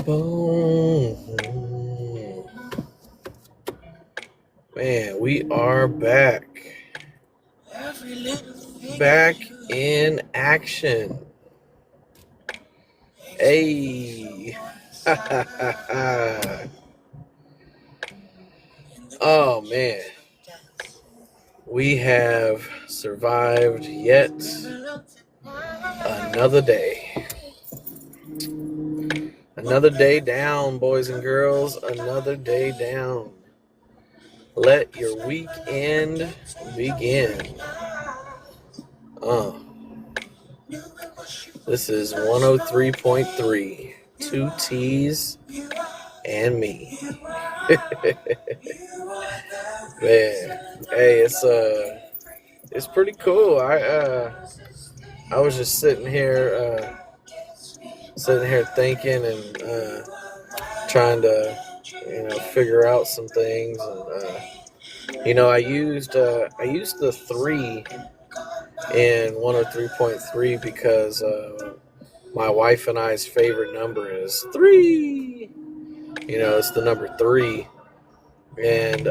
Boom. Man, we are back. Back in action. Hey. Oh, man. We have survived yet another day. Another day down, boys and girls. Another day down. Let your weekend begin. This is 103.3. Two T's and me. Man, hey, it's pretty cool. I was just sitting here thinking and trying to figure out some things, and I used the 3 in 103.3 because my wife and I's favorite number is 3. It's the number 3, and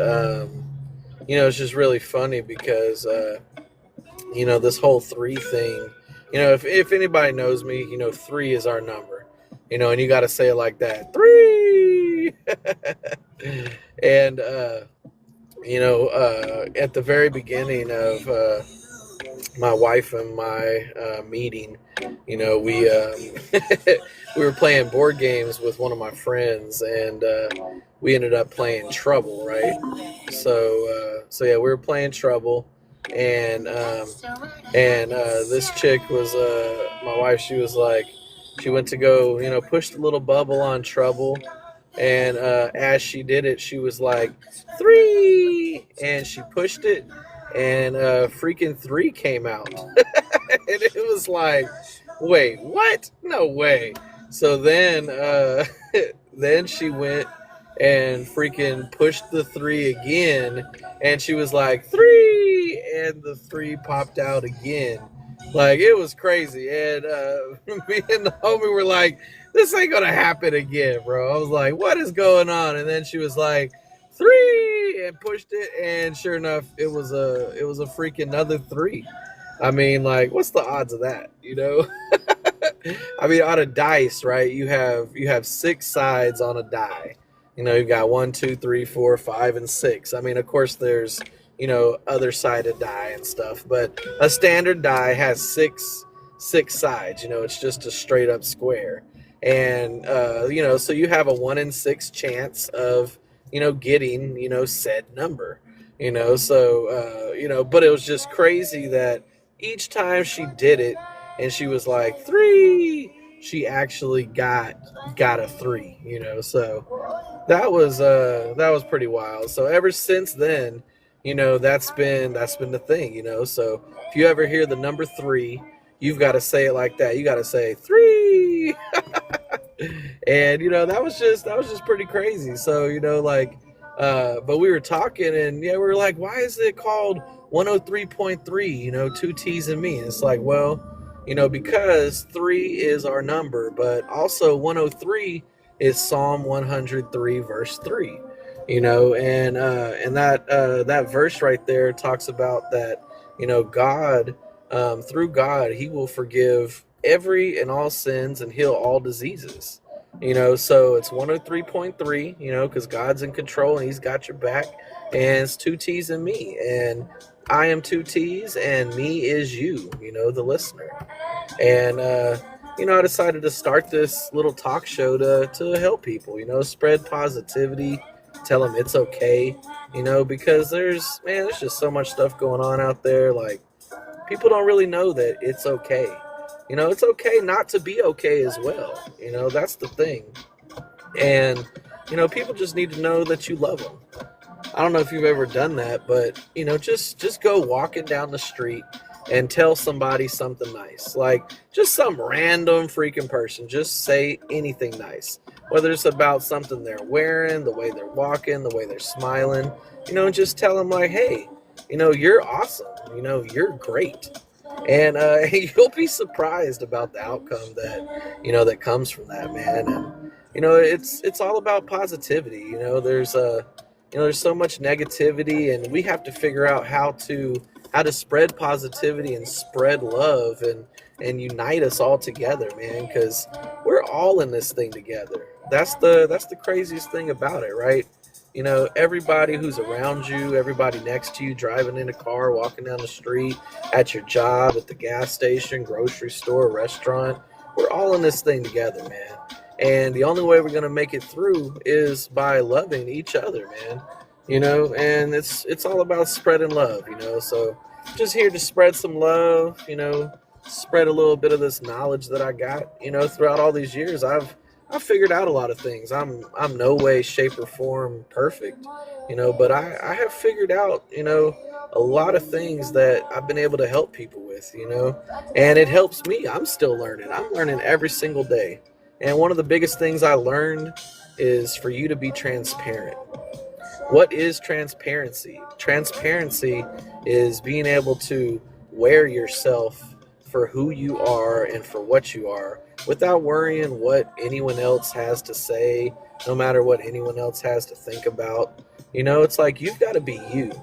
it's just really funny because this whole 3 thing. If anybody knows me, 3 is our number. And you got to say it like that, 3. And at the very beginning of my wife and my meeting, we we were playing board games with one of my friends, and we ended up playing Trouble, right? So yeah, we were playing Trouble, and this chick was my wife. She was like, she went to go push the little bubble on Trouble, and as she did it, she was like 3, and she pushed it, and freaking 3 came out. And it was like, wait, what? No way. So then then she went and freaking pushed the 3 again, and she was like 3, and the 3 popped out again. Like, it was crazy. And me and the homie were like, this ain't gonna happen again, bro. I was like, what is going on? And then she was like 3 and pushed it, and sure enough, it was a freaking another 3. I mean, like, what's the odds of that? I mean, on a dice, right? You have 6 sides on a die. You've got 1, 2, 3, 4, 5, and 6. I mean, of course, there's other sided die and stuff, but a standard die has six sides. It's just a straight up square, and so you have a 1 in 6 chance of getting said number. So but it was just crazy that each time she did it and she was like 3, she actually got a 3. So that was pretty wild. So ever since then, that's been the thing. So if you ever hear the number 3, you've got to say it like that. You got to say 3. And that was just pretty crazy. So but we were talking, and we were like, why is it called 103.3? Two T's and me. And it's like, well, because 3 is our number, but also 103 is Psalm 103 verse 3. And that verse right there talks about that. God, through God, He will forgive every and all sins and heal all diseases. So it's 103.3, because God's in control and He's got your back, and it's 2 T's and me, and I am 2 T's and me is you, the listener. And, I decided to start this little talk show to help people, spread positivity, tell them it's okay, because there's just so much stuff going on out there. Like, people don't really know that it's okay. It's okay not to be okay as well. That's the thing. And, people just need to know that you love them. I don't know if you've ever done that, but, just go walking down the street and tell somebody something nice. Like, just some random freaking person. Just say anything nice. Whether it's about something they're wearing, the way they're walking, the way they're smiling. Just tell them, like, hey, you're awesome. You're great. And you'll be surprised about the outcome that that comes from that, man. It's all about positivity. There's so much negativity, and we have to figure out how to spread positivity and spread love and unite us all together, man, because we're all in this thing together. That's the craziest thing about it, right? Everybody who's around you, everybody next to you, driving in a car, walking down the street, at your job, at the gas station, grocery store, restaurant, we're all in this thing together, man. And the only way we're gonna make it through is by loving each other, man. And it's all about spreading love, So just here to spread some love, spread a little bit of this knowledge that I got, throughout all these years. I've figured out a lot of things. I'm no way, shape, or form perfect, but I have figured out, a lot of things that I've been able to help people with, and it helps me. I'm still learning. I'm learning every single day. And one of the biggest things I learned is for you to be transparent. What is transparency? Transparency is being able to wear yourself for who you are and for what you are without worrying what anyone else has to say, no matter what anyone else has to think about. It's like you've got to be you,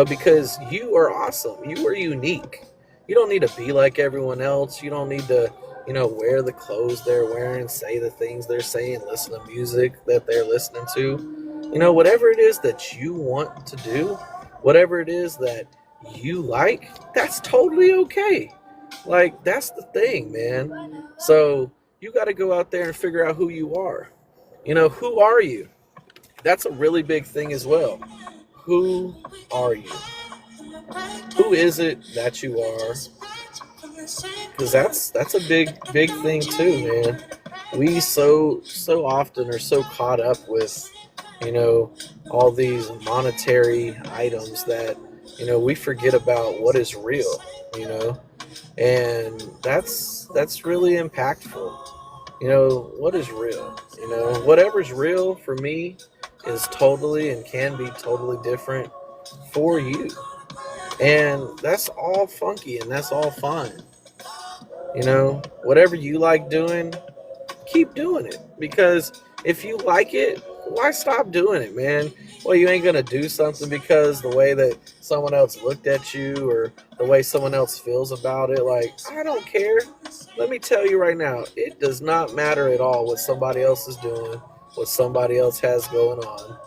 because you are awesome. You are unique. You don't need to be like everyone else. You don't need to, wear the clothes they're wearing, say the things they're saying, listen to music that they're listening to. Whatever it is that you want to do, whatever it is that you like, that's totally okay. Like, that's the thing, man. So you got to go out there and figure out who you are. Who are you? That's a really big thing as well. Who are you? Who is it that you are? Because that's a big thing too, man. We so often are so caught up with all these monetary items that we forget about what is real, and that's really impactful. What is real? Whatever's real for me is totally and can be totally different for you, and that's all funky and that's all fine. Whatever you like doing, keep doing it, because if you like it, why stop doing it, man? Well, you ain't gonna do something because the way that someone else looked at you or the way someone else feels about it. Like, I don't care. Let me tell you right now, it does not matter at all what somebody else is doing, what somebody else has going on.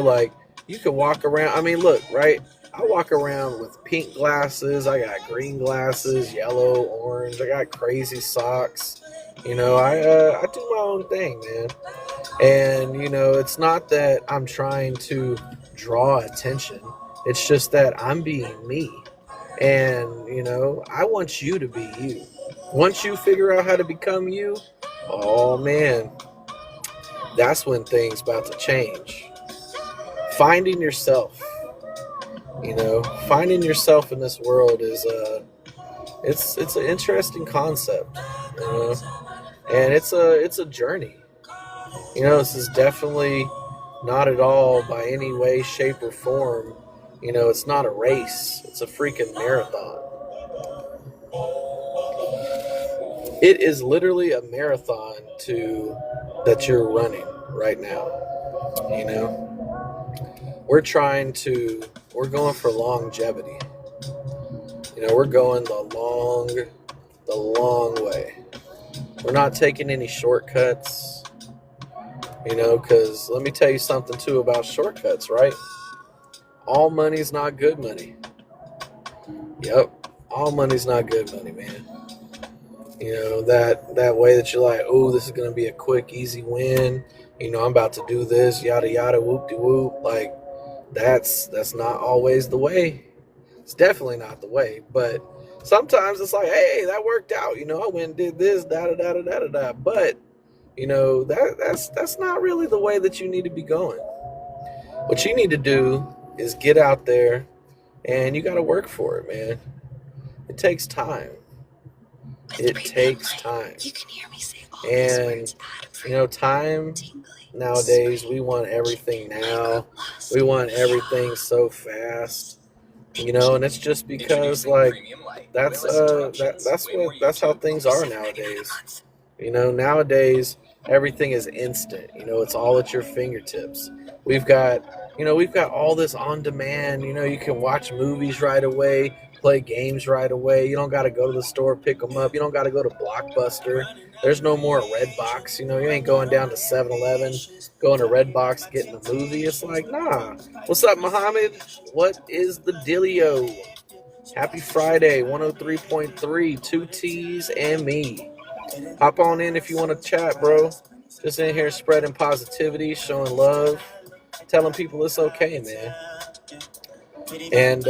Like, you can walk around. I mean, look, right? I walk around with pink glasses. I got green glasses, yellow, orange. I got crazy socks. I do my own thing, man. And it's not that I'm trying to draw attention. It's just that I'm being me. And I want you to be you. Once you figure out how to become you, oh man, that's when things about to change. Finding yourself. Finding yourself in this world is it's an interesting concept, and it's a journey. This is definitely not at all by any way, shape, or form. It's not a race. It's a freaking marathon. It is literally a marathon that you're running right now. We're going for longevity. We're going the long way. We're not taking any shortcuts, because let me tell you something too about shortcuts, right? All money's not good money. Yep. All money's not good money, man. That way that you're like, oh, this is going to be a quick, easy win. I'm about to do this, yada, yada, whoop-de-whoop. Like, that's not always the way. It's definitely not the way. But sometimes it's like, hey, that worked out. I went and did this, da-da-da-da-da-da. But, that's not really the way that you need to be going. What you need to do is get out there, and you got to work for it, man. It takes time. It takes time. And, time nowadays, we want everything now. We want everything so fast. And it's just because, like, that's how things are nowadays. Nowadays Everything is instant. It's all at your fingertips. We've got, we've got all this on demand. You can watch movies right away, play games right away. You don't got to go to the store, pick them up. You don't got to go to Blockbuster. There's no more Redbox. You ain't going down to 7-Eleven, going to Redbox, getting a movie. It's like, nah. What's up, Muhammad? What is the dealio? Happy Friday, 103.3, two T's and me. Hop on in if you want to chat, bro. Just in here spreading positivity, showing love, telling people it's okay, man. And,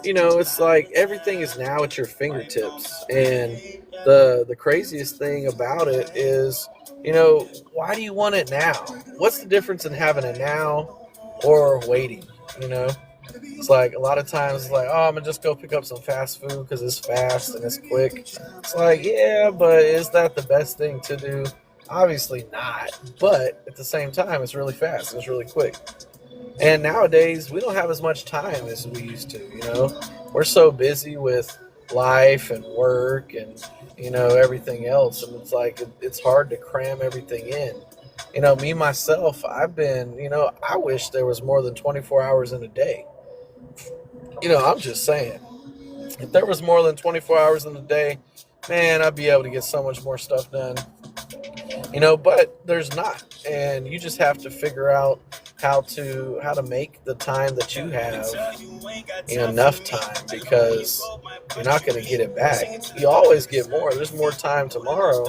it's like everything is now at your fingertips. And the craziest thing about it is, why do you want it now? What's the difference in having it now or waiting, It's like a lot of times it's like, oh, I'm going to just go pick up some fast food because it's fast and it's quick. It's like, yeah, but is that the best thing to do? Obviously not. But at the same time, it's really fast. It's really quick. And nowadays, we don't have as much time as we used to, We're so busy with life and work and, everything else. And it's like, it's hard to cram everything in. Me, myself, I've been, I wish there was more than 24 hours in a day. I'm just saying, if there was more than 24 hours in a day, man, I'd be able to get so much more stuff done. But there's not. And you just have to figure out how to make the time that you have enough time, because you're not going to get it back. You always get more. There's more time tomorrow.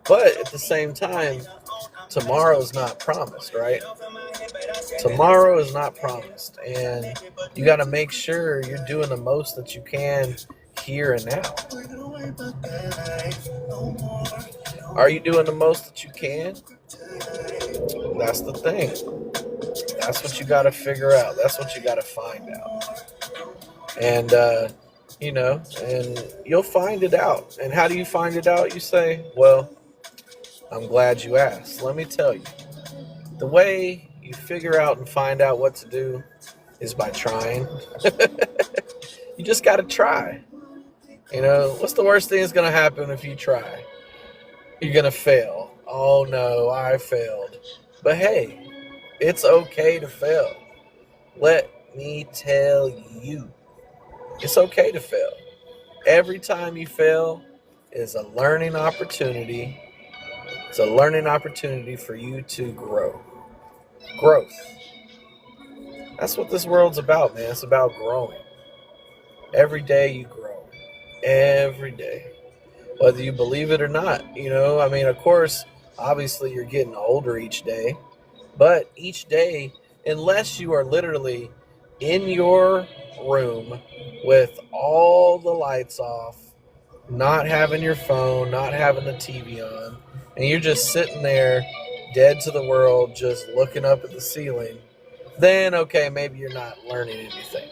But at the same time, tomorrow is not promised, right? Tomorrow is not promised, and you got to make sure you're doing the most that you can here and now. Are you doing the most that you can? That's the thing. That's what you got to figure out. That's what you got to find out. And, and you'll find it out. And how do you find it out, you say? Well, I'm glad you asked. Let me tell you. The way you figure out and find out what to do is by trying. You just got to try. What's the worst thing that's going to happen if you try? You're going to fail. Oh, no, I failed. But hey, it's okay to fail. Let me tell you, it's okay to fail. Every time you fail is a learning opportunity. It's a learning opportunity for you to grow. Growth. That's what this world's about, man. It's about growing. Every day you grow. Every day. Whether you believe it or not. Of course, obviously you're getting older each day. But each day, unless you are literally in your room with all the lights off, not having your phone, not having the TV on, and you're just sitting there dead to the world, just looking up at the ceiling, then okay, maybe you're not learning anything.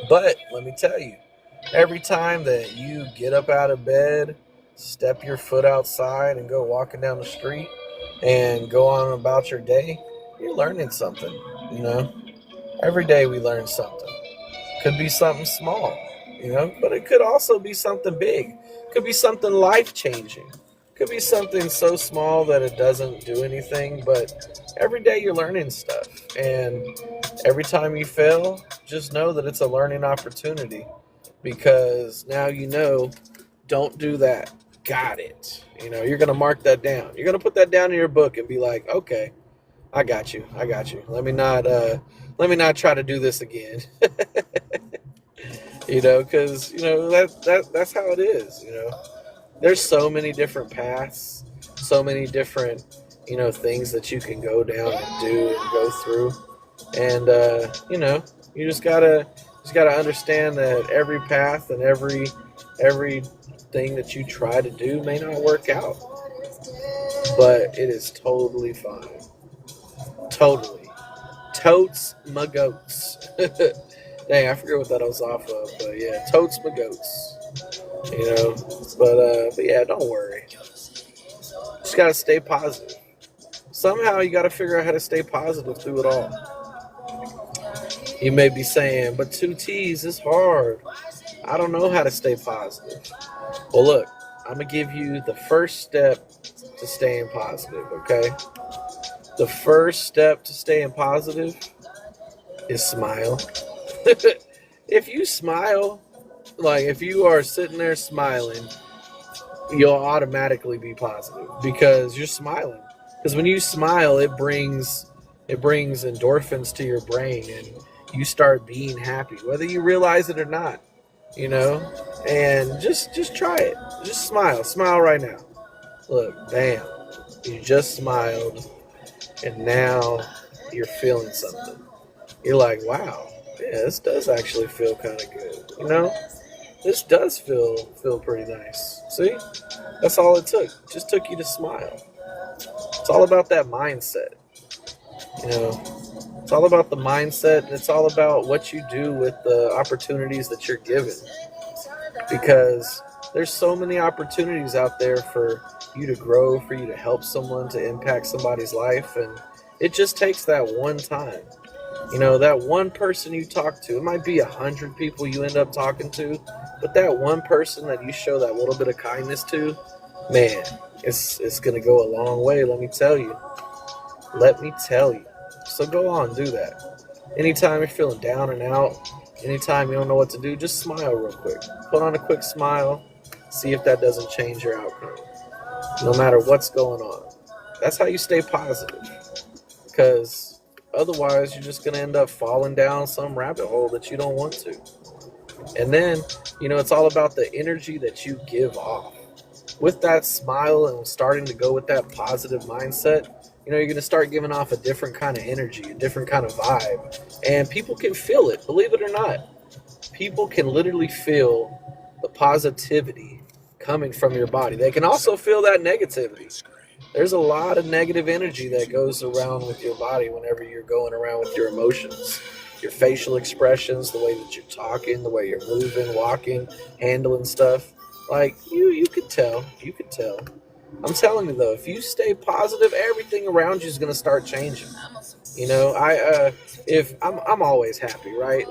But let me tell you, every time that you get up out of bed, step your foot outside and go walking down the street and go on about your day, you're learning something, Every day we learn something. Could be something small, but it could also be something big. Could be something life-changing. Could be something so small that it doesn't do anything, but every day you're learning stuff. And every time you fail, just know that it's a learning opportunity, because now don't do that. Got it. You're going to mark that down. You're going to put that down in your book and be like, okay, I got you. Let me not try to do this again. Because, that's how it is, There's so many different paths, so many different, things that you can go down and do and go through. And, you just gotta understand that every path and every thing that you try to do may not work out. But it is totally fine. Totally. Totes my goats. Dang, I forget what that was off of, but yeah, totes my goats. But yeah, don't worry. Just gotta stay positive. Somehow you gotta figure out how to stay positive through it all. You may be saying, but two T's is hard. I don't know how to stay positive. Well, look, I'm going to give you the first step to staying positive, okay? The first step to staying positive is smile. If you smile, like if you are sitting there smiling, you'll automatically be positive because you're smiling. Because when you smile, it brings endorphins to your brain, and you start being happy, whether you realize it or not. You know, and just try it. Just smile right now. Look, bam, you just smiled, and now you're feeling something. You're like, wow, yeah, this does actually feel kind of good. You know, this does feel pretty nice. See, that's all it took. It just took you to smile. It's all about that mindset. You know, it's all about the mindset, and it's all about what you do with the opportunities that you're given. Because there's so many opportunities out there for you to grow, for you to help someone, to impact somebody's life, and it just takes that one time. You know, that one person you talk to, it might be 100 people you end up talking to, but that one person that you show that little bit of kindness to, man, it's gonna go a long way. Let me tell you. Let me tell you. So go on, do that. Anytime you're feeling down and out, anytime you don't know what to do, just smile real quick. Put on a quick smile. See if that doesn't change your outcome. No matter what's going on. That's how you stay positive. Because otherwise, you're just going to end up falling down some rabbit hole that you don't want to. And then, it's all about the energy that you give off. With that smile and starting to go with that positive mindset, you're going to start giving off a different kind of energy, a different kind of vibe. And people can feel it, believe it or not. People can literally feel the positivity coming from your body. They can also feel that negativity. There's a lot of negative energy that goes around with your body whenever you're going around with your emotions. Your facial expressions, the way that you're talking, the way you're moving, walking, handling stuff. Like, you could tell. You could tell. I'm telling you, though, if you stay positive, everything around you is going to start changing. I'm always happy, right?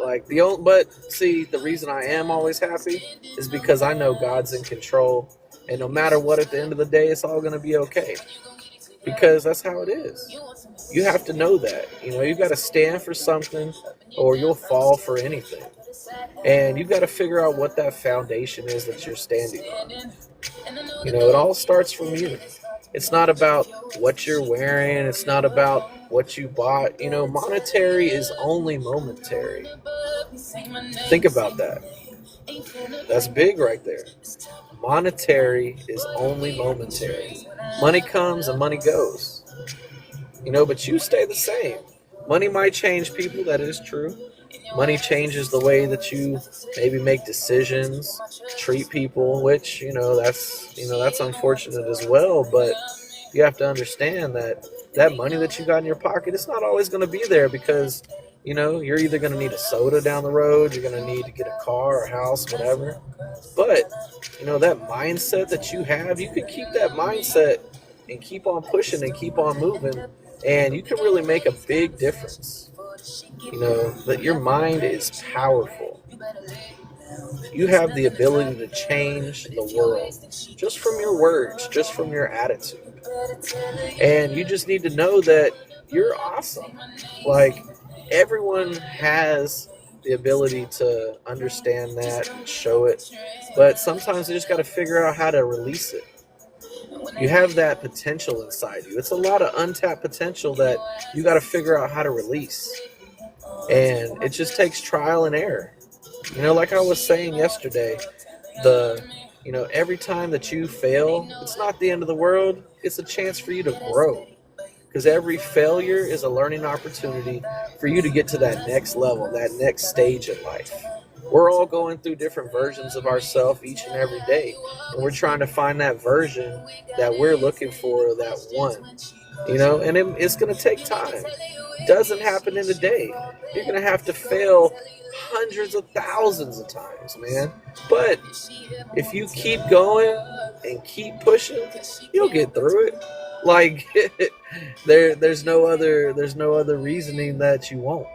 But see, the reason I am always happy is because I know God's in control, and no matter what, at the end of the day, it's all going to be okay, because that's how it is. You have to know that. You've got to stand for something, or you'll fall for anything, and you've got to figure out what that foundation is that you're standing on. It all starts from you. It's not about what you're wearing. It's not about what you bought. Monetary is only momentary. Think about that. That's big right there. Monetary is only momentary. Money comes and money goes. But you stay the same. Money might change people, that is true. Money changes the way that you maybe make decisions, treat people, which, that's unfortunate as well. But you have to understand that money that you got in your pocket, it's not always going to be there, because, you're either going to need a soda down the road, you're going to need to get a car or a house, whatever. But, that mindset that you have, you could keep that mindset and keep on pushing and keep on moving, and you can really make a big difference. That your mind is powerful. You have the ability to change the world just from your words, just from your attitude. And you just need to know that you're awesome. Like, everyone has the ability to understand that and show it, but sometimes they just got to figure out how to release it. You have that potential inside you. It's a lot of untapped potential that you got to figure out how to release. And it just takes trial and error. Like I was saying yesterday, every time that you fail, it's not the end of the world. It's a chance for you to grow. Because every failure is a learning opportunity for you to get to that next level, that next stage in life. We're all going through different versions of ourselves each and every day. And we're trying to find that version that we're looking for, that one. And it's going to take time. It doesn't happen in a day. You're going to have to fail hundreds of thousands of times, man. But if you keep going and keep pushing, you'll get through it. Like, there's no other reasoning that you won't.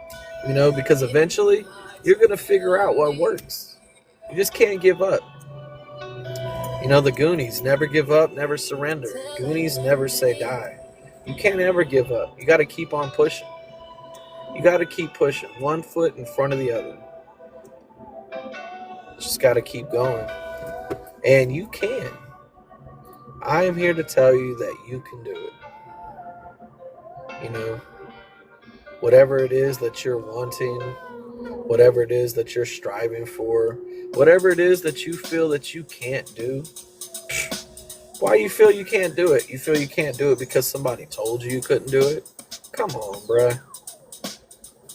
Because eventually you're going to figure out what works. You just can't give up. You know, the Goonies, never give up, never surrender. Goonies never say die. You can't ever give up. You got to keep on pushing. You got to keep pushing, one foot in front of the other. Just got to keep going. And you can. I am here to tell you that you can do it. You know, whatever it is that you're wanting, whatever it is that you're striving for, whatever it is that you feel that you can't do. Why you feel you can't do it? You feel you can't do it because somebody told you couldn't do it? Come on, bruh.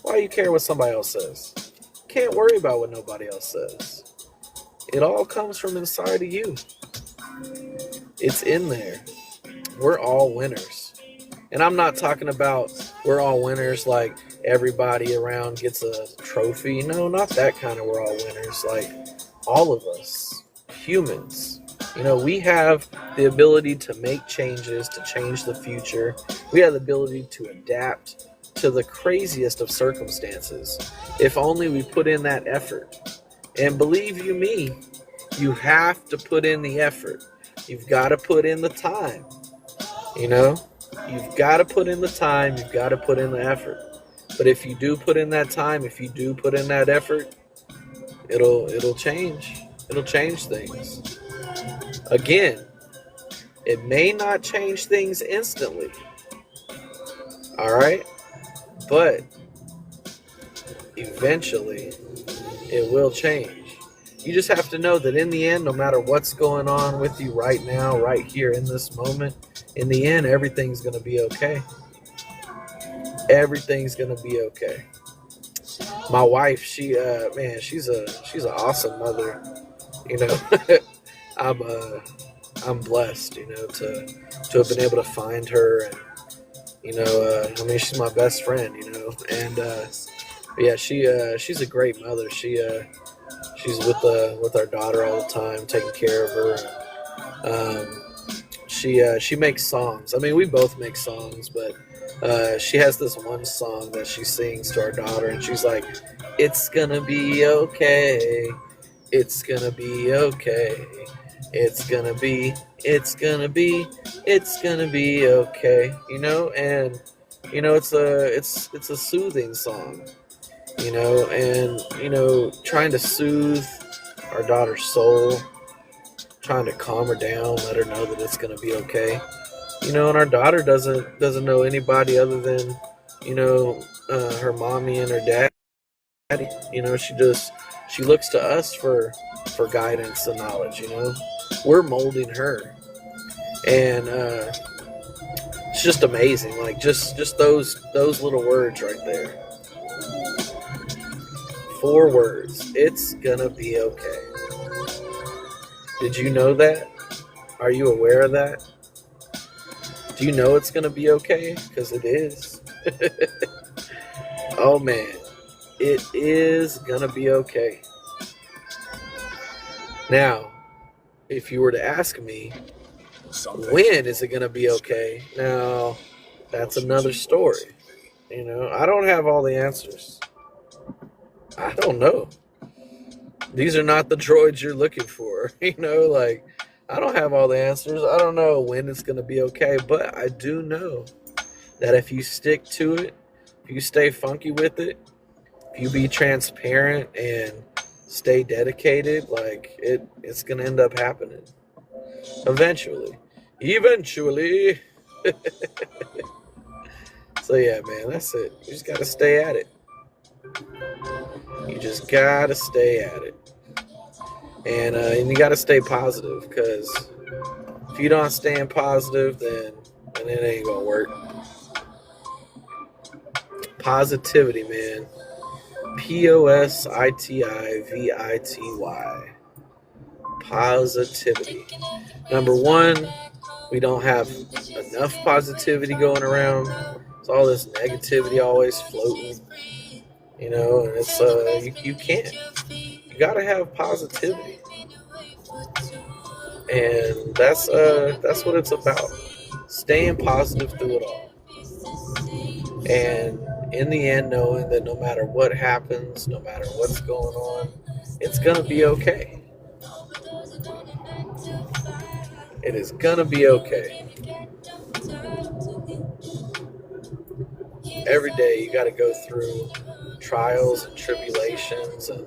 Why you care what somebody else says? Can't worry about what nobody else says. It all comes from inside of you. It's in there. We're all winners. And I'm not talking about we're all winners like everybody around gets a trophy. No, not that kind of we're all winners. Like all of us, humans. You know, we have the ability to make changes, to change the future. We have the ability to adapt to the craziest of circumstances if only we put in that effort. And believe you me, you have to put in the effort. You've got to put in the time. You know, you've got to put in the time. You've got to put in the effort. But if you do put in that time, if you do put in that effort, it'll change. It'll change things. Again, it may not change things instantly. All right? But eventually, it will change. You just have to know that in the end, no matter what's going on with you right now, right here in this moment, in the end, everything's going to be okay. Everything's going to be okay. My wife, she's an awesome mother. You know, I'm blessed, you know, to have been able to find her, and you know, she's my best friend, you know, and yeah, she's a great mother. She's with our daughter all the time, taking care of her. She makes songs. I mean, we both make songs, but she has this one song that she sings to our daughter, and she's like, "It's gonna be okay. It's gonna be okay. It's gonna be okay." You know, and you know, it's a soothing song. You know, and you know, trying to soothe our daughter's soul, trying to calm her down, let her know that it's gonna be okay. You know, and our daughter doesn't know anybody other than, you know, her mommy and her daddy. You know, she looks to us for guidance and knowledge. You know, we're molding her, and it's just amazing. Like just those little words right there. 4 words. It's gonna be okay. Did you know that? Are you aware of that? Do you know it's gonna be okay? Because it is. Oh man, it is gonna be okay. Now, if you were to ask me, when is it gonna be okay? Now, that's another story. You know, I don't have all the answers. I don't know. These are not the droids you're looking for. You know, like, I don't have all the answers. I don't know when it's going to be okay, but I do know that if you stick to it, if you stay funky with it, if you be transparent and stay dedicated, like, it's going to end up happening. Eventually. So, yeah, man, that's it. You just got to stay at it. You just gotta stay at it, and you gotta stay positive, because if you don't stay positive, then it ain't gonna work. Positivity, man. Positivity. Positivity. Number one, we don't have enough positivity going around. It's all this negativity always floating. You know, and it's you can't. You gotta have positivity, and that's what it's about. Staying positive through it all, and in the end, knowing that no matter what happens, no matter what's going on, it's gonna be okay. It is gonna be okay. Every day you got to go through trials and tribulations, and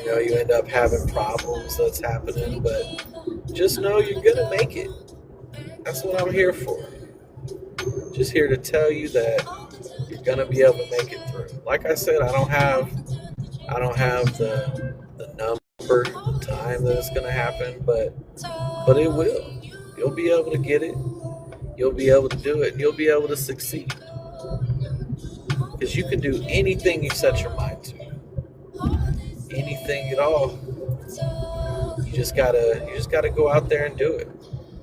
you end up having problems that's happening, but just know you're gonna make it. That's what I'm here for. Just here to tell you that you're gonna be able to make it through. Like I said, I don't have the number, the time that it's gonna happen, but it will. You'll be able to get it. You'll be able to do it, and you'll be able to succeed. Because you can do anything you set your mind to. Anything at all. You just gotta go out there and do it.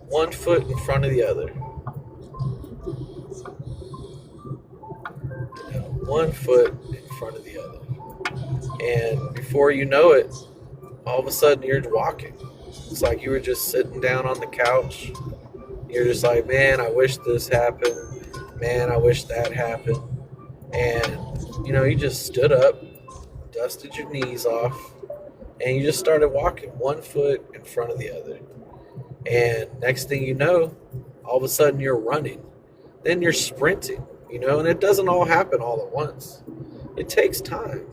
One foot in front of the other. One foot in front of the other. And before you know it, all of a sudden you're walking. It's like you were just sitting down on the couch. You're just like, man, I wish this happened. Man, I wish that happened. And, you just stood up, dusted your knees off, and you just started walking one foot in front of the other. And next thing you know, all of a sudden you're running. Then you're sprinting, and it doesn't all happen all at once. It takes time.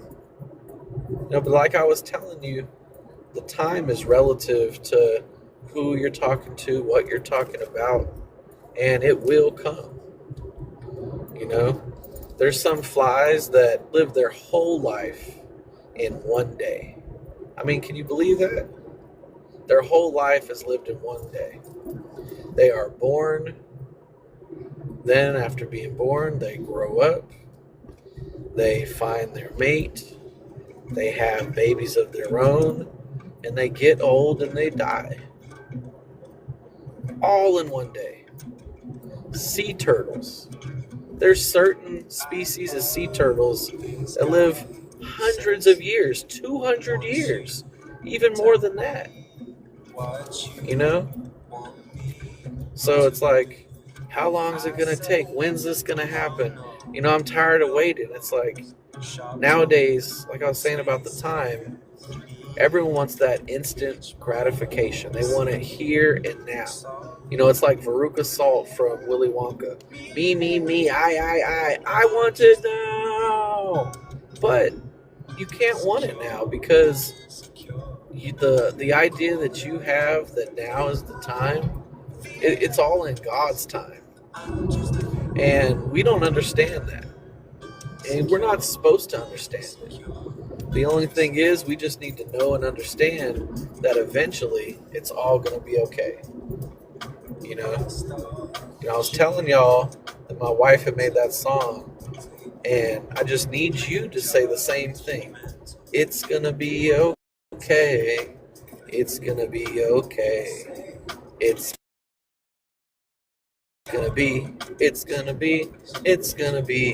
But like I was telling you, the time is relative to who you're talking to, what you're talking about, and it will come. There's some flies that live their whole life in one day. I mean, can you believe that? Their whole life is lived in one day. They are born. Then, after being born, they grow up. They find their mate. They have babies of their own. And they get old and they die. All in one day. Sea turtles. There's certain species of sea turtles that live hundreds of years, 200 years, even more than that. So it's like, how long is it going to take? When's this going to happen? I'm tired of waiting. It's like, nowadays, like I was saying about the time, everyone wants that instant gratification. They want it here and now. It's like Veruca Salt from Willy Wonka. Me, I want it now. But you can't want it now because the idea that you have that now is the time, it's all in God's time. And we don't understand that. And we're not supposed to understand it. The only thing is we just need to know and understand that eventually it's all going to be okay. I was telling y'all that my wife had made that song, and I just need you to say the same thing. It's going to be okay. It's going to be okay. It's going to be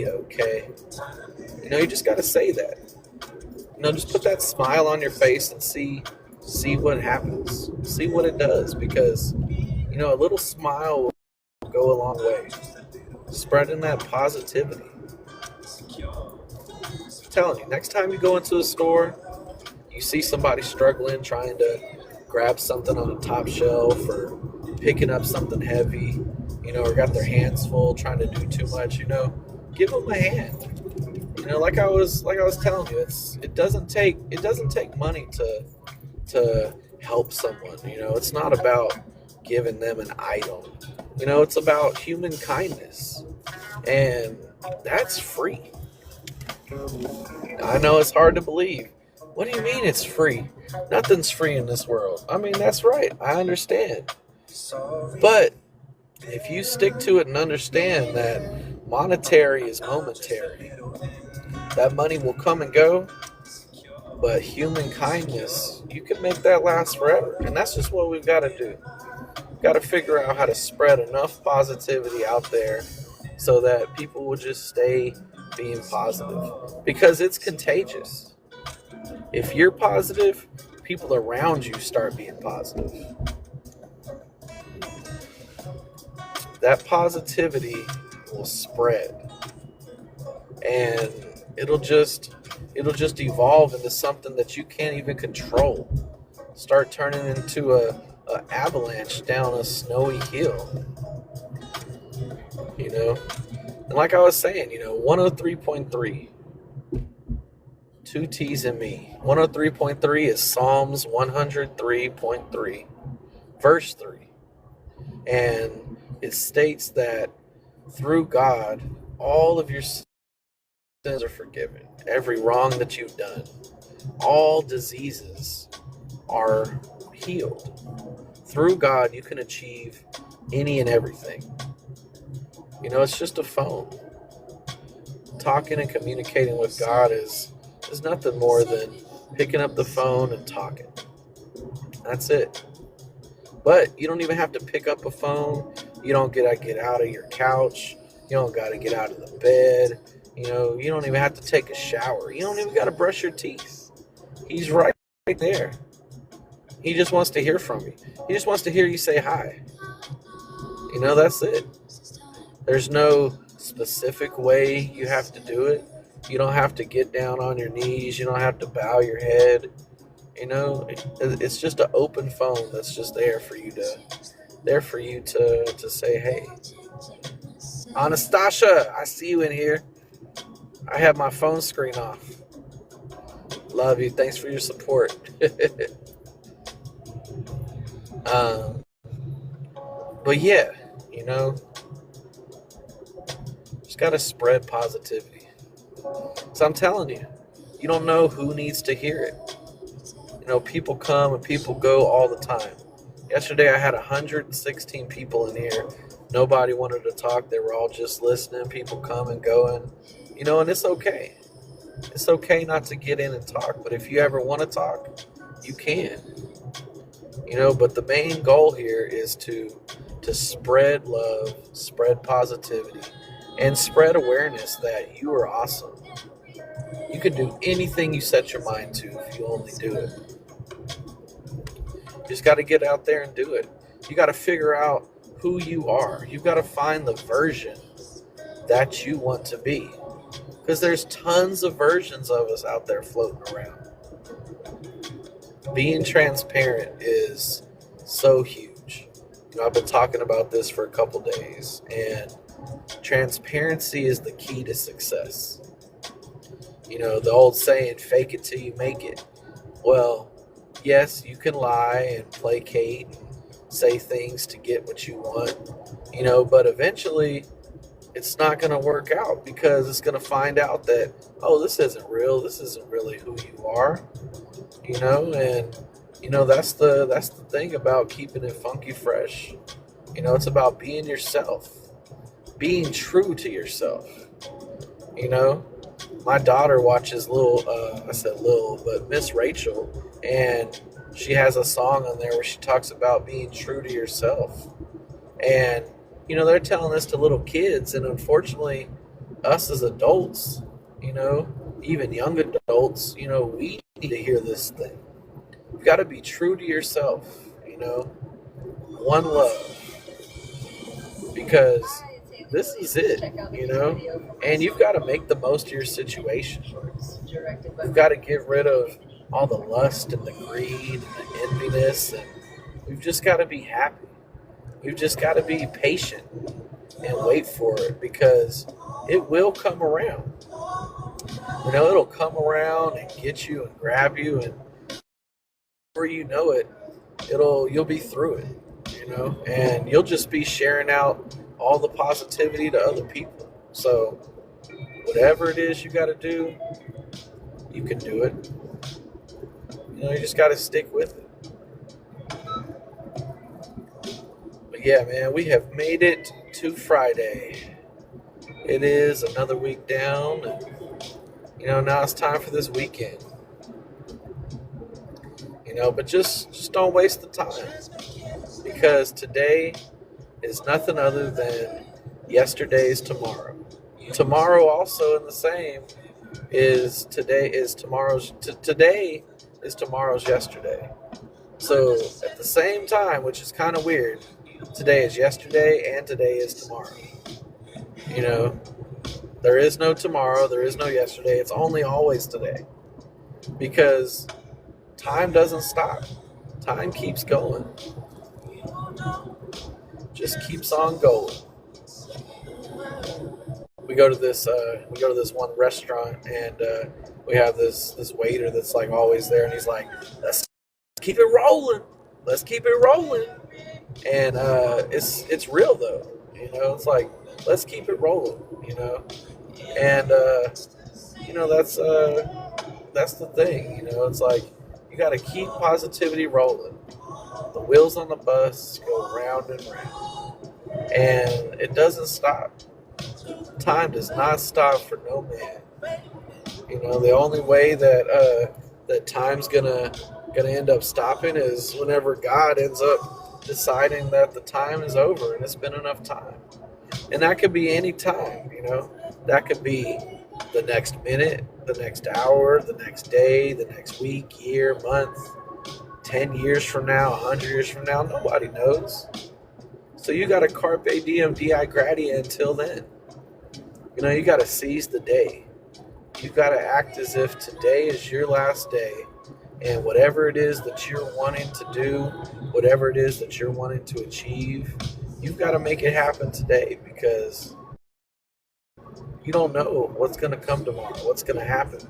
okay. You just got to say that. Just put that smile on your face and see what happens. See what it does, because a little smile will go a long way. Spreading that positivity. I'm telling you, next time you go into a store, you see somebody struggling, trying to grab something on the top shelf or picking up something heavy, or got their hands full, trying to do too much, give them a hand. Like I was telling you, it doesn't take money to help someone. It's not about giving them an item. It's about human kindness, and that's free. I know it's hard to believe. What do you mean it's free? Nothing's free in this world. I mean, that's right. I understand. But if you stick to it and understand that monetary is momentary, that money will come and go, but human kindness, you can make that last forever. And that's just what we've got to do. We've got to figure out how to spread enough positivity out there so that people will just stay being positive, because it's contagious. If you're positive, people around you start being positive. That positivity will spread, and it'll just evolve into something that you can't even control. Start turning into a an avalanche down a snowy hill, you know. And like I was saying, 103.3, two T's in me. 103.3 is Psalms 103.3, verse 3. And it states that through God, all of your sins are forgiven. Every wrong that you've done, all diseases are healed. Through God, you can achieve any and everything. It's just a phone. Talking and communicating with God is nothing more than picking up the phone and talking. That's it. But you don't even have to pick up a phone. You don't get out of your couch. You don't got to get out of the bed. You don't even have to take a shower. You don't even got to brush your teeth. He's right there. He just wants to hear from you. He just wants to hear you say hi. That's it. There's no specific way you have to do it. You don't have to get down on your knees. You don't have to bow your head. It's just an open phone that's just there for you to say, hey, Anastasia, I see you in here. I have my phone screen off. Love you. Thanks for your support. But yeah, just got to spread positivity. So I'm telling you, you don't know who needs to hear it. People come and people go all the time. Yesterday I had 116 people in here. Nobody wanted to talk. They were all just listening. People come and going. And it's okay. It's okay not to get in and talk. But if you ever want to talk, you can. But the main goal here is to spread love, spread positivity, and spread awareness that you are awesome. You can do anything you set your mind to if you only do it. You just got to get out there and do it. You got to figure out who you are. You've got to find the version that you want to be. Because there's tons of versions of us out there floating around. Being transparent is so huge. I've been talking about this for a couple days, and transparency is the key to success. The old saying, fake it till you make it. Well, yes, you can lie and placate and say things to get what you want, but eventually it's not going to work out because it's going to find out that, oh, this isn't real. This isn't really who you are, and, that's the thing about keeping it funky fresh. It's about being yourself, being true to yourself. My daughter watches Miss Rachel, and she has a song on there where she talks about being true to yourself. And, they're telling this to little kids, and unfortunately, us as adults, even young adults, we need to hear this thing. You've got to be true to yourself, one love. Because this is it, and you've got to make the most of your situation. You've got to get rid of all the lust and the greed and the enviness, and we've just got to be happy. We've just got to be patient and wait for it, because it will come around. It'll come around and get you and grab you, and before you know it, you'll be through it, and you'll just be sharing out all the positivity to other people. So whatever it is you got to do, you can do it. You just got to stick with it. But yeah, man, we have made it to Friday. It is another week down, and now it's time for this weekend. But just don't waste the time, because today is nothing other than yesterday's tomorrow. Tomorrow also in the same is today is tomorrow's today is tomorrow's yesterday. So at the same time, which is kind of weird, today is yesterday and today is tomorrow. There is no tomorrow, there is no yesterday. It's only always today, because time doesn't stop. Time keeps going. just keeps on going. We go to this one restaurant, and we have this waiter that's like always there, and he's like, let's keep it rolling, let's keep it rolling. And it's real though, it's like, let's keep it rolling. And that's the thing. It's like, you got to keep positivity rolling. The wheels on the bus go round and round, and it doesn't stop. Time does not stop for no man. The only way that time's gonna end up stopping is whenever God ends up deciding that the time is over and it's been enough time. And that could be any time. That could be the next minute, the next hour, the next day, the next week, year, month, 10 years from now, 100 years from now. Nobody knows. So you got to carpe diem, di gratia until then. You got to seize the day. You got to act as if today is your last day. And whatever it is that you're wanting to do, whatever it is that you're wanting to achieve, you've got to make it happen today, because you don't know what's going to come tomorrow, what's going to happen.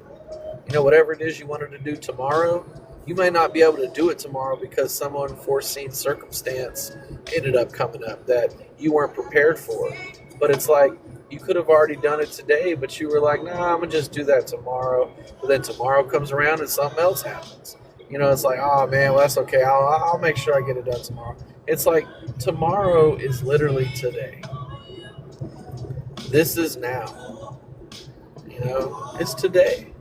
Whatever it is you wanted to do tomorrow, you might not be able to do it tomorrow because some unforeseen circumstance ended up coming up that you weren't prepared for. But it's like, you could have already done it today, but you were like, nah, I'm going to just do that tomorrow. But then tomorrow comes around and something else happens. It's like, oh man, well, that's okay. I'll make sure I get it done tomorrow. It's like, tomorrow is literally today. This is now. It's today.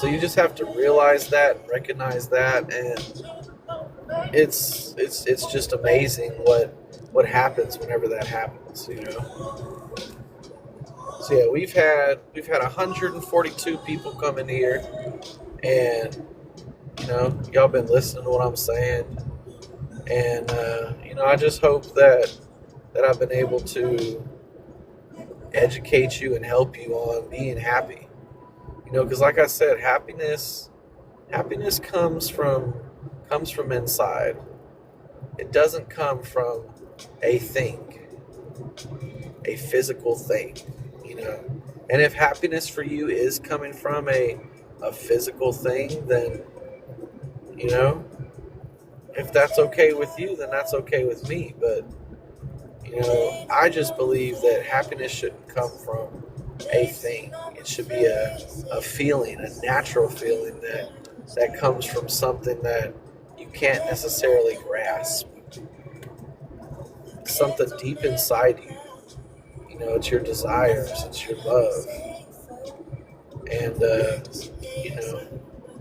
So you just have to realize that, recognize that, and it's just amazing what happens whenever that happens. So yeah, we've had 142 people come in here, and y'all been listening to what I'm saying, and I just hope that I've been able to educate you and help you on being happy. Because like I said, happiness comes from inside. It doesn't come from a thing, a physical thing. And if happiness for you is coming from a physical thing, then if that's okay with you, then that's okay with me. But I just believe that happiness shouldn't come from a thing. It should be a feeling, a natural feeling that comes from something that you can't necessarily grasp. Something deep inside you. It's your desires, it's your love. And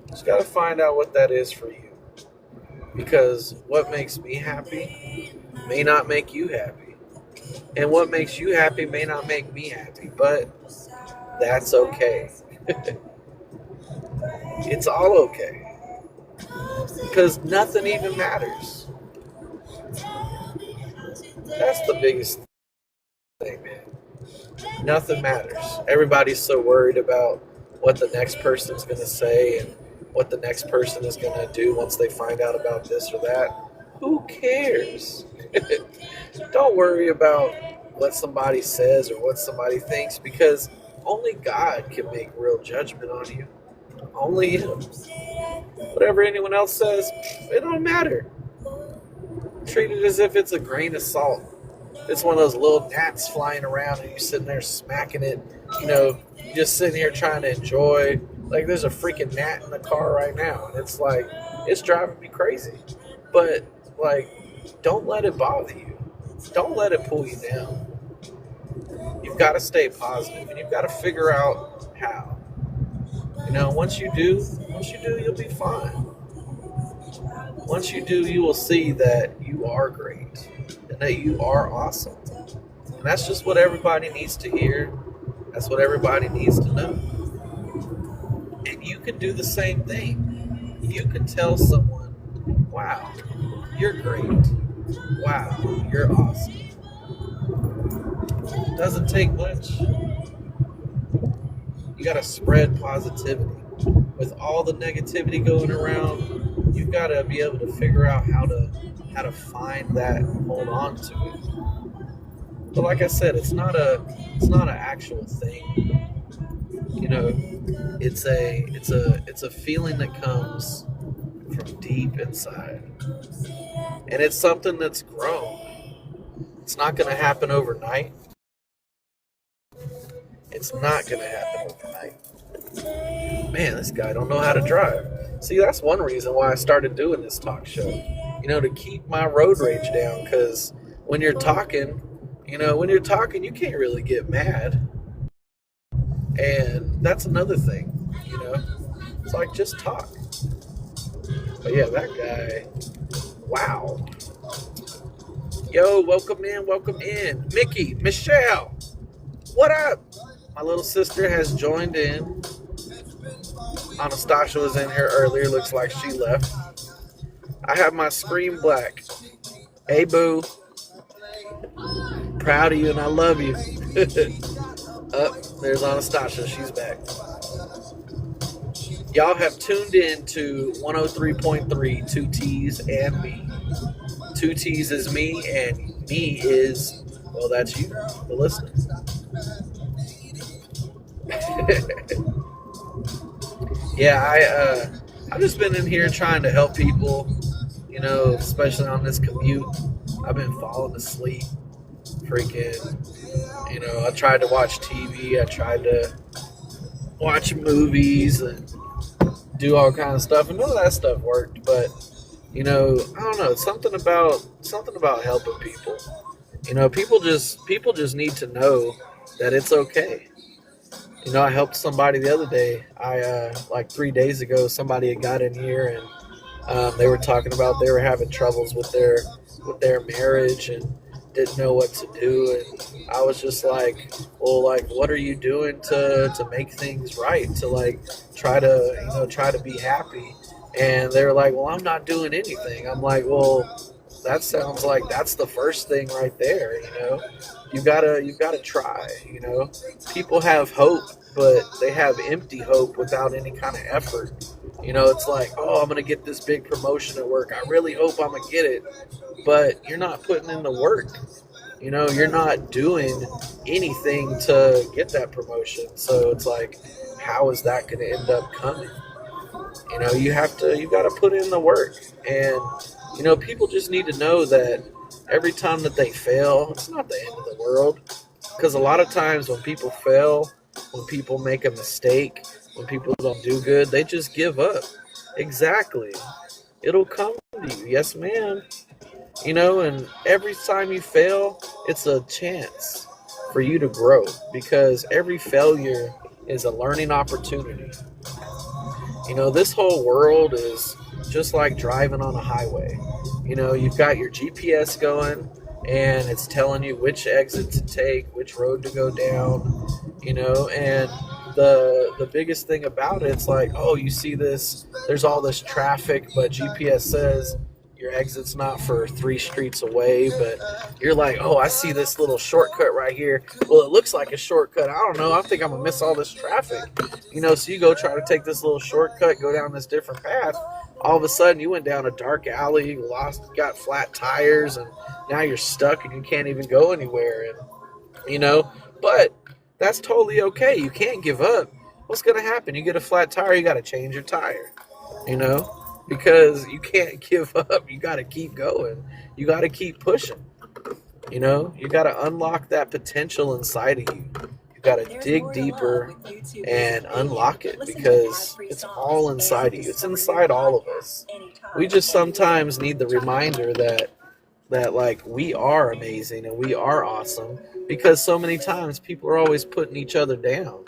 just got to find out what that is for you. Because what makes me happy may not make you happy. And what makes you happy may not make me happy. But that's okay. It's all okay. Because nothing even matters. That's the biggest thing, man. Nothing matters. Everybody's so worried about what the next person's going to say and what the next person is going to do once they find out about this or that. Who cares? Don't worry about what somebody says or what somebody thinks, because only God can make real judgment on you. Only Him. Whatever anyone else says, it don't matter. Treat it as if it's a grain of salt. It's one of those little gnats flying around and you're sitting there smacking it. You're just sitting here trying to enjoy. Like, there's a freaking gnat in the car right now, and it's like, it's driving me crazy. But, like, don't let it bother you. Don't let it pull you down. You've got to stay positive, and you've got to figure out how. Once you do, you'll be fine. Once you do, you will see that you are great and that you are awesome. And that's just what everybody needs to hear. That's what everybody needs to know. And you can do the same thing. You can tell someone, wow, you're great. Wow, you're awesome. It doesn't take much. You got to spread positivity. With all the negativity going around, you've got to be able to figure out how find that and hold on to it. But like I said, it's not an actual thing. You know, it's a feeling that comes from deep inside, and it's something that's grown. It's not going to happen overnight. It's not going to happen overnight. Man, this guy don't know how to drive. See, that's one reason why I started doing this talk show. To keep my road rage down. Because when you're talking, you can't really get mad. And that's another thing. It's like, just talk. But yeah, that guy, wow. Yo, welcome in. Mickey, Michelle, what up? My little sister has joined in. Anastasia was in here earlier. Looks like she left. I have my screen black. Hey, boo. Proud of you and I love you. There's Anastasia. She's back. Y'all have tuned in to 103.3, 2 T's and me. 2 T's is me, and me is, well, that's you, the listener. Yeah, I've just been in here trying to help people, especially on this commute. I've been falling asleep, freaking, I tried to watch TV, I tried to watch movies and do all kind of stuff, and none of that stuff worked, but, I don't know, something about helping people. People just need to know that it's okay. I helped somebody the other day. Like 3 days ago, somebody had got in here and they were talking about they were having troubles with their marriage and didn't know what to do. And I was just like, well, like, what are you doing to make things right? To like try to be happy. And they were like, well, I'm not doing anything. I'm like, well, that sounds like that's the first thing right there. You gotta try. People have hope, but they have empty hope without any kind of effort. It's like, oh, I'm gonna get this big promotion at work. I really hope I'm gonna get it, but you're not putting in the work. You're not doing anything to get that promotion. So it's like, how is that gonna end up coming? You got to put in the work, and people just need to know that every time that they fail, it's not the end of the world. Because a lot of times when people fail, when people make a mistake, when people don't do good, they just give up. Exactly. It'll come to you. Yes, ma'am. And every time you fail, it's a chance for you to grow, because every failure is a learning opportunity. This whole world is just like driving on a highway. You've got your GPS going, and it's telling you which exit to take, which road to go down, and the biggest thing about it's like, oh, you see this, there's all this traffic, but GPS says your exit's not for 3 streets away, but you're like, oh, I see this little shortcut right here. Well, it looks like a shortcut. I don't know. I think I'm going to miss all this traffic. So you go try to take this little shortcut, go down this different path. All of a sudden, you went down a dark alley, got flat tires, and now you're stuck and you can't even go anywhere. And, but that's totally okay. You can't give up. What's going to happen? You get a flat tire, you got to change your tire, because you can't give up. You got to keep going. You got to keep pushing. You got to unlock that potential inside of you. You got to dig deeper and unlock it, because it's all inside of you. It's inside all of us. We just sometimes need the reminder that like, we are amazing and we are awesome, because so many times people are always putting each other down.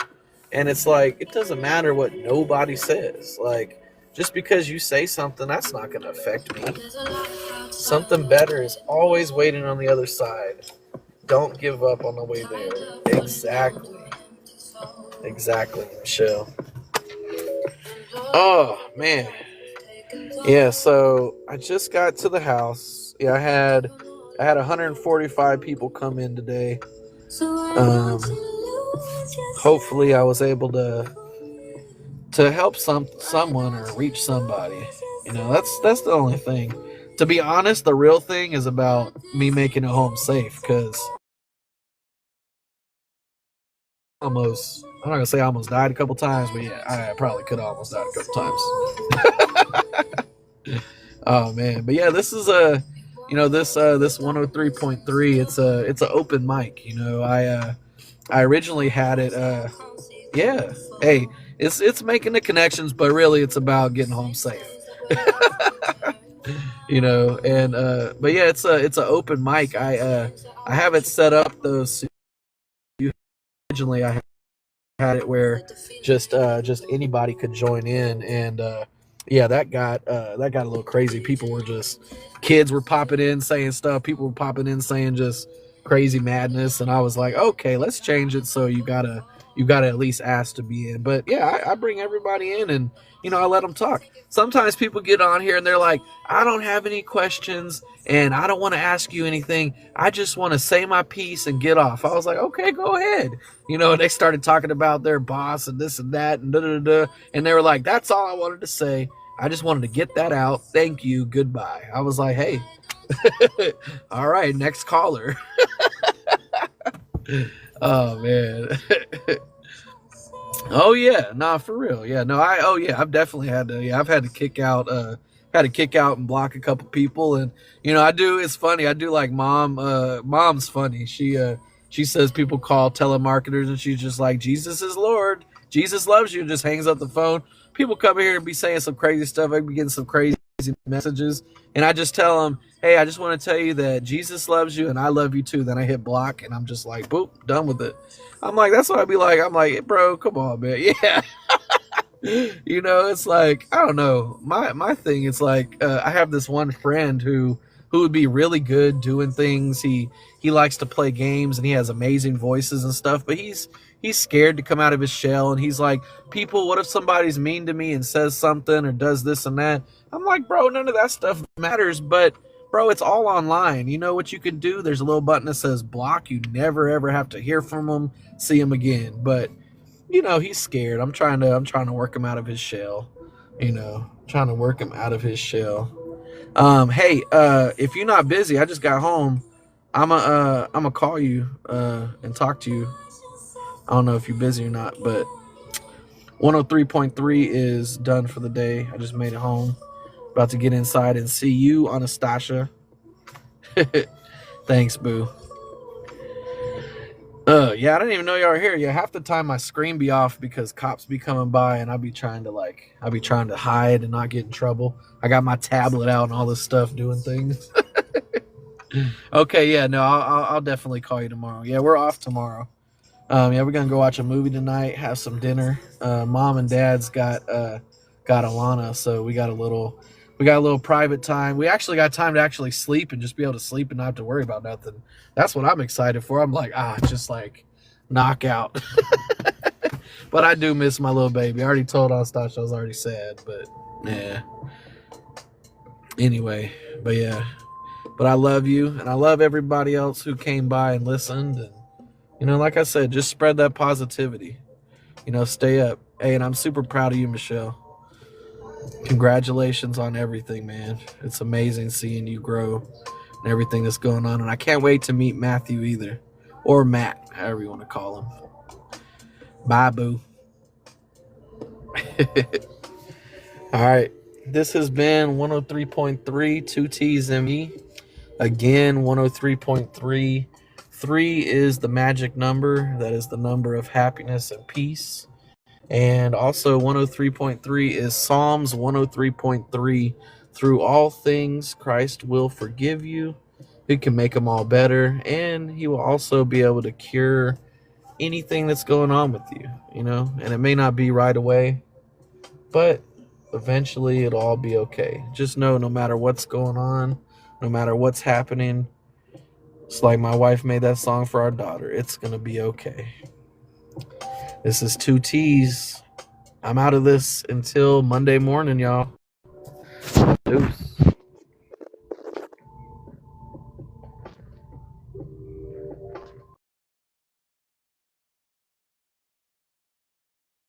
And it's like, it doesn't matter what nobody says. Like, just because you say something, that's not going to affect me. Something better is always waiting on the other side. Don't give up on the way there. Exactly, Michelle. Oh, man. Yeah, so I just got to the house. Yeah, I had 145 people come in today. Hopefully I was able to help someone or reach somebody. That's the only thing. To be honest, the real thing is about me making it home safe because almost, I'm not gonna say I almost died a couple times, but yeah, I probably could have almost died a couple times. Oh man, but yeah, this is a, this 103.3. It's a open mic. I originally had it. Yeah, hey, it's making the connections, but really it's about getting home safe. And but yeah, it's a open mic. I have it set up though. So originally I had it where just anybody could join in, and yeah, that got a little crazy. People were just kids were popping in saying stuff. People were popping in saying just crazy madness, and I was like, okay, let's change it so you gotta at least ask to be in. But yeah, I bring everybody in, and I let them talk. Sometimes people get on here and they're like, I don't have any questions and I don't want to ask you anything. I just want to say my piece and get off. I was like, okay, go ahead. And they started talking about their boss and this and that and da da da. And they were like, that's all I wanted to say. I just wanted to get that out. Thank you. Goodbye. I was like, hey, all right, next caller. Oh, man. Oh yeah, nah, for real. Yeah, no, I've definitely had to. Yeah, I've had to kick out and block a couple people, and I do. It's funny. I do like mom. Mom's funny. She says people call telemarketers, and she's just like, Jesus is Lord. Jesus loves you. Just hangs up the phone. People come here and be saying some crazy stuff. I be getting some crazy messages, and I just tell them, hey, I just want to tell you that Jesus loves you and I love you too. Then I hit block, and I'm just like, boop, done with it. I'm like, that's what I'd be like. I'm like, bro, come on, man. Yeah. It's like, I don't know. My thing is like, I have this one friend who would be really good doing things. He likes to play games and he has amazing voices and stuff, but he's scared to come out of his shell, and he's like, people, what if somebody's mean to me and says something or does this and that? I'm like, bro, none of that stuff matters, but bro, it's all online. You know what you can do? There's a little button that says block. You never ever have to hear from him, see him again. But he's scared. I'm trying to work him out of his shell. Trying to work him out of his shell. Hey, if you're not busy, I just got home. I'm a call you and talk to you. I don't know if you're busy or not, but 103.3 is done for the day. I just made it home. About to get inside and see you, Anastasia. Thanks, boo. Yeah, I didn't even know y'all were here. Yeah, half the time my screen be off because cops be coming by, and I'll be trying to hide and not get in trouble. I got my tablet out and all this stuff doing things. Okay, yeah, no, I'll definitely call you tomorrow. Yeah, we're off tomorrow. Yeah, we're gonna go watch a movie tonight, have some dinner. Mom and Dad's got Alana, so we got a little private time. We actually got time to actually sleep and just be able to sleep and not have to worry about nothing. That's what I'm excited for. I'm like, just like knockout. But I do miss my little baby. I already told Anastasia I was already sad, but yeah. Anyway, but yeah. But I love you, and I love everybody else who came by and listened. And like I said, just spread that positivity. Stay up. Hey, and I'm super proud of you, Michelle. Congratulations on everything, man. It's amazing seeing you grow and everything that's going on. And I can't wait to meet Matthew either. Or Matt, however you want to call him. Bye, boo. All right. This has been 103.3, 2 T's and me. Again, 103.3. 3 is the magic number. That is the number of happiness and peace. And also 103.3 is Psalms 103.3. Through all things, Christ will forgive you. He can make them all better. And he will also be able to cure anything that's going on with you, And it may not be right away, but eventually it'll all be okay. Just know no matter what's going on, no matter what's happening, it's like my wife made that song for our daughter. It's going to be okay. This is 2 T's. I'm out of this until Monday morning, y'all. Deuce.